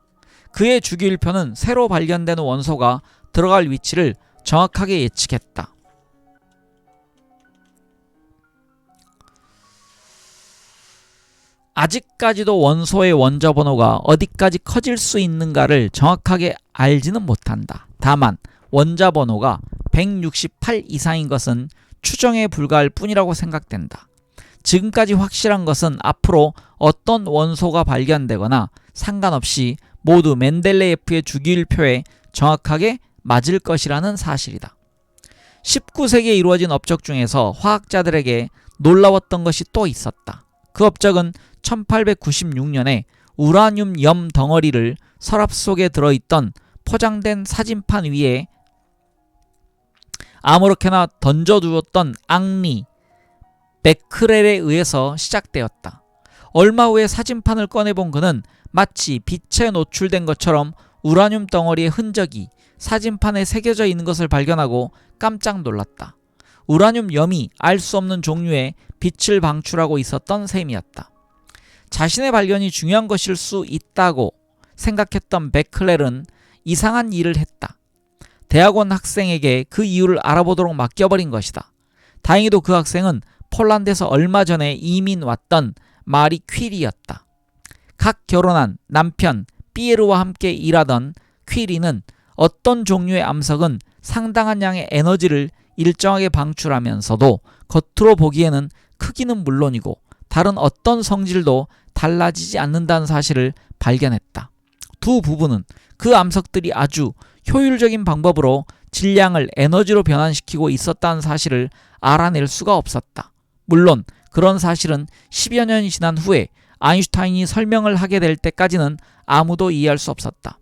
그의 주기율표는 새로 발견되는 원소가 들어갈 위치를 정확하게 예측했다. 아직까지도 원소의 원자 번호가 어디까지 커질 수 있는가를 정확하게 알지는 못한다. 다만 원자 번호가 168 이상인 것은 추정에 불과할 뿐이라고 생각된다. 지금까지 확실한 것은 앞으로 어떤 원소가 발견되거나 상관없이 모두 멘델레예프의 주기율표에 정확하게 맞을 것이라는 사실이다. 19세기에 이루어진 업적 중에서 화학자들에게 놀라웠던 것이 또 있었다. 그 업적은 1896년에 우라늄 염 덩어리를 서랍 속에 들어있던 포장된 사진판 위에 아무렇게나 던져두었던 앙리 베크렐에 의해서 시작되었다. 얼마 후에 사진판을 꺼내본 그는 마치 빛에 노출된 것처럼 우라늄 덩어리의 흔적이 사진판에 새겨져 있는 것을 발견하고 깜짝 놀랐다. 우라늄 염이 알 수 없는 종류의 빛을 방출하고 있었던 셈이었다. 자신의 발견이 중요한 것일 수 있다고 생각했던 베클렐은 이상한 일을 했다. 대학원 학생에게 그 이유를 알아보도록 맡겨버린 것이다. 다행히도 그 학생은 폴란드에서 얼마 전에 이민 왔던 마리 퀴리였다. 각 결혼한 남편 피에르와 함께 일하던 퀴리는 어떤 종류의 암석은 상당한 양의 에너지를 일정하게 방출하면서도 겉으로 보기에는 크기는 물론이고 다른 어떤 성질도 달라지지 않는다는 사실을 발견했다. 두 부부는 그 암석들이 아주 효율적인 방법으로 질량을 에너지로 변환시키고 있었다는 사실을 알아낼 수가 없었다. 물론 그런 사실은 10여 년이 지난 후에 아인슈타인이 설명을 하게 될 때까지는 아무도 이해할 수 없었다.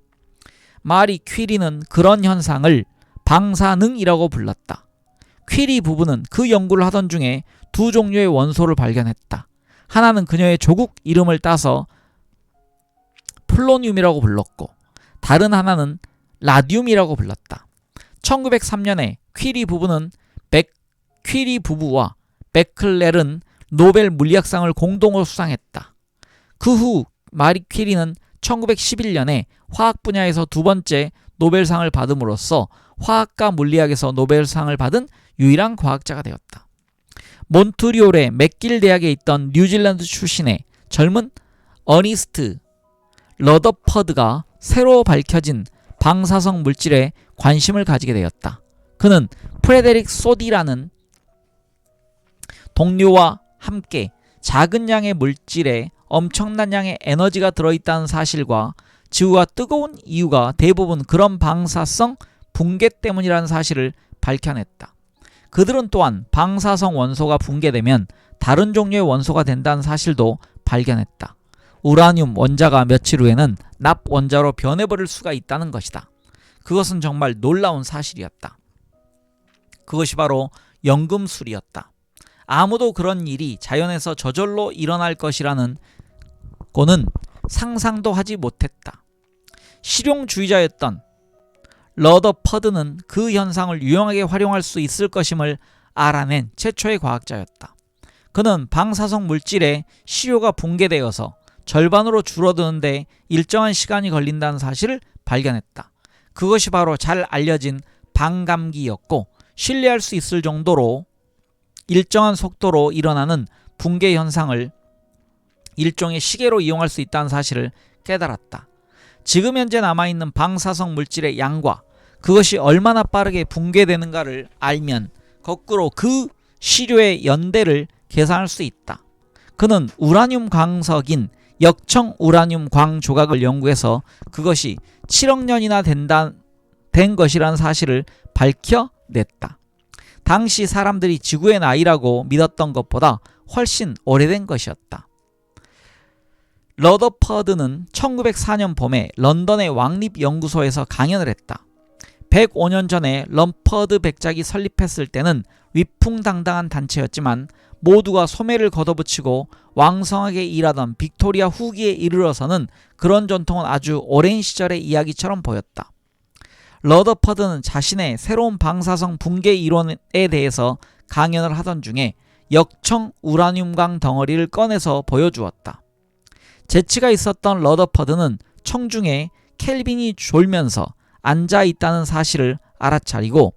마리 퀴리는 그런 현상을 방사능이라고 불렀다. 퀴리 부부는 그 연구를 하던 중에 두 종류의 원소를 발견했다. 하나는 그녀의 조국 이름을 따서 폴로늄이라고 불렀고 다른 하나는 라듐이라고 불렀다. 1903년에 퀴리 부부와 베클렐은 노벨 물리학상을 공동으로 수상했다. 그 후 마리 퀴리는 1911년에 화학 분야에서 두 번째 노벨상을 받음으로써 화학과 물리학에서 노벨상을 받은 유일한 과학자가 되었다. 몬트리올의 맥길 대학에 있던 뉴질랜드 출신의 젊은 어니스트 러더퍼드가 새로 밝혀진 방사성 물질에 관심을 가지게 되었다. 그는 프레데릭 소디라는 동료와 함께 작은 양의 물질에 엄청난 양의 에너지가 들어있다는 사실과 지구가 뜨거운 이유가 대부분 그런 방사성 붕괴 때문이라는 사실을 밝혀냈다. 그들은 또한 방사성 원소가 붕괴되면 다른 종류의 원소가 된다는 사실도 발견했다. 우라늄 원자가 며칠 후에는 납 원자로 변해버릴 수가 있다는 것이다. 그것은 정말 놀라운 사실이었다. 그것이 바로 연금술이었다. 아무도 그런 일이 자연에서 저절로 일어날 것이라는 고는 상상도 하지 못했다. 실용주의자였던 러더퍼드는 그 현상을 유용하게 활용할 수 있을 것임을 알아낸 최초의 과학자였다. 그는 방사성 물질의 시료가 붕괴되어서 절반으로 줄어드는데 일정한 시간이 걸린다는 사실을 발견했다. 그것이 바로 잘 알려진 반감기였고 신뢰할 수 있을 정도로 일정한 속도로 일어나는 붕괴 현상을 일종의 시계로 이용할 수 있다는 사실을 깨달았다. 지금 현재 남아있는 방사성 물질의 양과 그것이 얼마나 빠르게 붕괴되는가를 알면 거꾸로 그 시료의 연대를 계산할 수 있다. 그는 우라늄 광석인 역청 우라늄 광 조각을 연구해서 그것이 7억 년이나 된 것이라는 사실을 밝혀냈다. 당시 사람들이 지구의 나이라고 믿었던 것보다 훨씬 오래된 것이었다. 러더퍼드는 1904년 봄에 런던의 왕립연구소에서 강연을 했다. 105년 전에 럼퍼드 백작이 설립했을 때는 위풍당당한 단체였지만 모두가 소매를 걷어붙이고 왕성하게 일하던 빅토리아 후기에 이르러서는 그런 전통은 아주 오랜 시절의 이야기처럼 보였다. 러더퍼드는 자신의 새로운 방사성 붕괴 이론에 대해서 강연을 하던 중에 역청 우라늄광 덩어리를 꺼내서 보여주었다. 재치가 있었던 러더퍼드는 청중에 켈빈이 졸면서 앉아있다는 사실을 알아차리고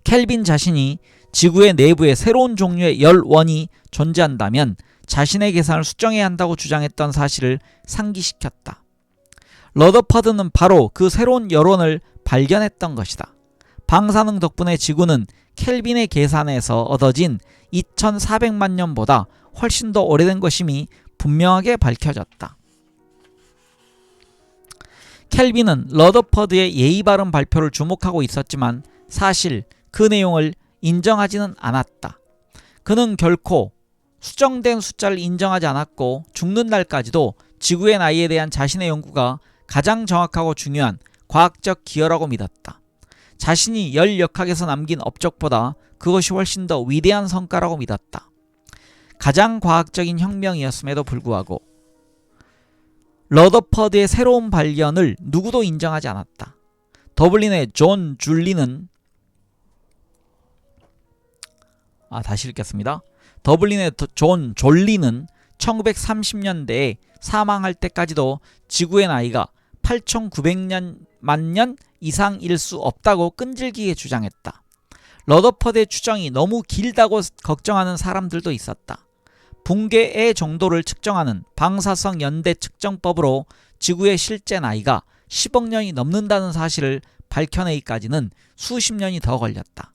켈빈 자신이 지구의 내부에 새로운 종류의 열원이 존재한다면 자신의 계산을 수정해야 한다고 주장했던 사실을 상기시켰다. 러더퍼드는 바로 그 새로운 열원을 발견했던 것이다. 방사능 덕분에 지구는 켈빈의 계산에서 얻어진 2400만 년보다 훨씬 더 오래된 것임이 분명하게 밝혀졌다. 켈빈은 러더퍼드의 예의 바른 발표를 주목하고 있었지만 사실 그 내용을 인정하지는 않았다. 그는 결코 수정된 숫자를 인정하지 않았고 죽는 날까지도 지구의 나이에 대한 자신의 연구가 가장 정확하고 중요한 과학적 기여라고 믿었다. 자신이 열 역학에서 남긴 업적보다 그것이 훨씬 더 위대한 성과라고 믿었다. 가장 과학적인 혁명이었음에도 불구하고 러더퍼드의 새로운 발견을 누구도 인정하지 않았다. 더블린의 존 줄리는 다시 읽겠습니다. 더블린의 존 졸리는 1930년대에 사망할 때까지도 지구의 나이가 8,900만 년 이상일 수 없다고 끈질기게 주장했다. 러더퍼드의 추정이 너무 길다고 걱정하는 사람들도 있었다. 붕괴의 정도를 측정하는 방사성 연대 측정법으로 지구의 실제 나이가 10억 년이 넘는다는 사실을 밝혀내기까지는 수십 년이 더 걸렸다.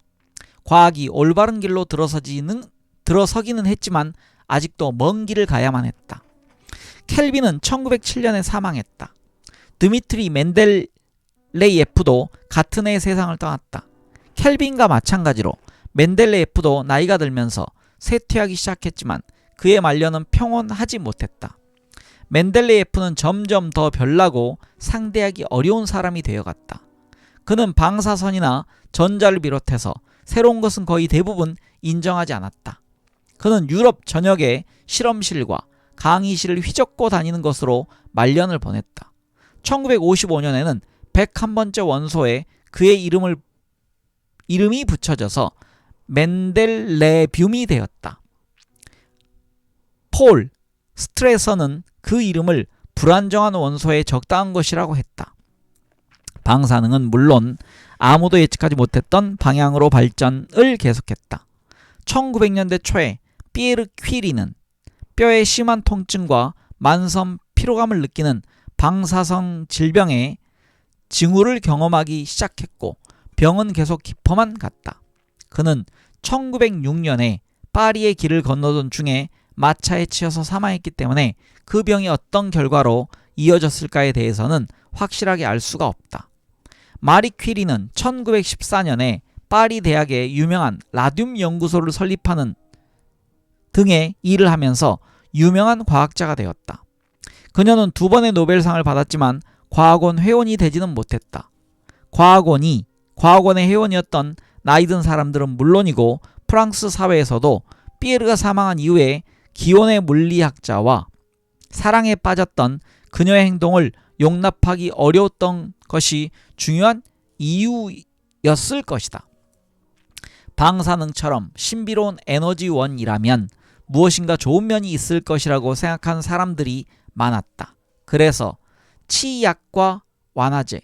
과학이 올바른 길로 들어서기는 했지만 아직도 먼 길을 가야만 했다. 켈빈은 1907년에 사망했다. 드미트리 멘델레예프도 같은 해 세상을 떠났다. 켈빈과 마찬가지로 멘델레예프도 나이가 들면서 쇠퇴하기 시작했지만 그의 말년은 평온하지 못했다. 멘델레예프는 점점 더 별나고 상대하기 어려운 사람이 되어갔다. 그는 방사선이나 전자를 비롯해서 새로운 것은 거의 대부분 인정하지 않았다. 그는 유럽 전역의 실험실과 강의실을 휘젓고 다니는 것으로 말년을 보냈다. 1955년에는 101번째 원소에 그의 이름이 붙여져서 멘델레뷴이 되었다. 폴 스트레서는 그 이름을 불안정한 원소에 적당한 것이라고 했다. 방사능은 물론 아무도 예측하지 못했던 방향으로 발전을 계속했다. 1900년대 초에 피에르 퀴리는 뼈의 심한 통증과 만성 피로감을 느끼는 방사성 질병의 징후를 경험하기 시작했고 병은 계속 깊어만 갔다. 그는 1906년에 파리의 길을 건너던 중에 마차에 치여서 사망했기 때문에 그 병이 어떤 결과로 이어졌을까에 대해서는 확실하게 알 수가 없다. 마리 퀴리는 1914년에 파리 대학의 유명한 라듐 연구소를 설립하는 등의 일을 하면서 유명한 과학자가 되었다. 그녀는 2번의 노벨상을 받았지만 과학원 회원이 되지는 못했다. 과학원의 회원이었던 나이 든 사람들은 물론이고 프랑스 사회에서도 피에르가 사망한 이후에 기원의 물리학자와 사랑에 빠졌던 그녀의 행동을 용납하기 어려웠던 것이 중요한 이유였을 것이다. 방사능처럼 신비로운 에너지원이라면 무엇인가 좋은 면이 있을 것이라고 생각하는 사람들이 많았다. 그래서 치약과 완화제,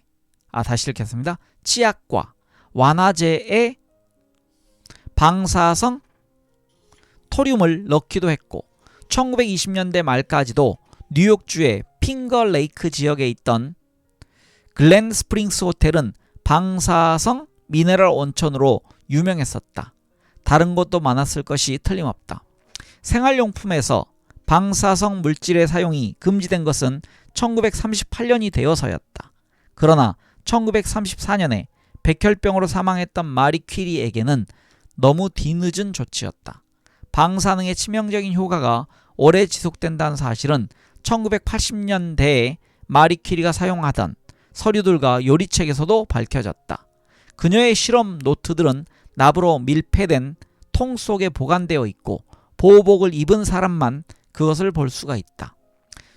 다시 읽겠습니다. 치약과 완화제에 방사성 토륨을 넣기도 했고 1920년대 말까지도 뉴욕주의 핑거레이크 지역에 있던 글렌 스프링스 호텔은 방사성 미네랄 온천으로 유명했었다. 다른 곳도 많았을 것이 틀림없다. 생활용품에서 방사성 물질의 사용이 금지된 것은 1938년이 되어서였다. 그러나 1934년에 백혈병으로 사망했던 마리 퀴리에게는 너무 뒤늦은 조치였다. 방사능의 치명적인 효과가 오래 지속된다는 사실은 1980년대에 마리 퀴리가 사용하던 서류들과 요리책에서도 밝혀졌다. 그녀의 실험 노트들은 납으로 밀폐된 통 속에 보관되어 있고 보호복을 입은 사람만 그것을 볼 수가 있다.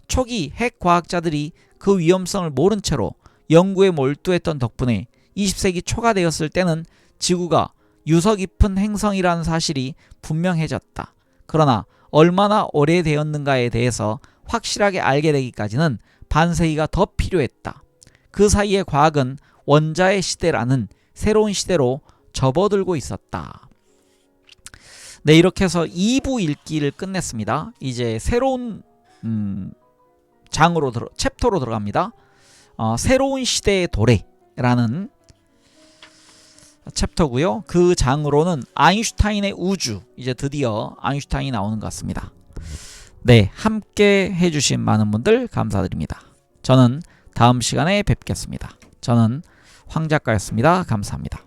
초기 핵과학자들이 그 위험성을 모른 채로 연구에 몰두했던 덕분에 20세기 초가 되었을 때는 지구가 유서 깊은 행성이라는 사실이 분명해졌다. 그러나 얼마나 오래되었는가에 대해서 확실하게 알게 되기까지는 반세기가 더 필요했다. 그 사이에 과학은 원자의 시대라는 새로운 시대로 접어들고 있었다. 네, 이렇게 해서 2부 읽기를 끝냈습니다. 이제 새로운 챕터로 들어갑니다. 새로운 시대의 도래라는 챕터고요. 그 장으로는 아인슈타인의 우주, 이제 드디어 아인슈타인이 나오는 것 같습니다. 네, 함께 해주신 많은 분들 감사드립니다. 저는 다음 시간에 뵙겠습니다. 저는 황 작가였습니다. 감사합니다.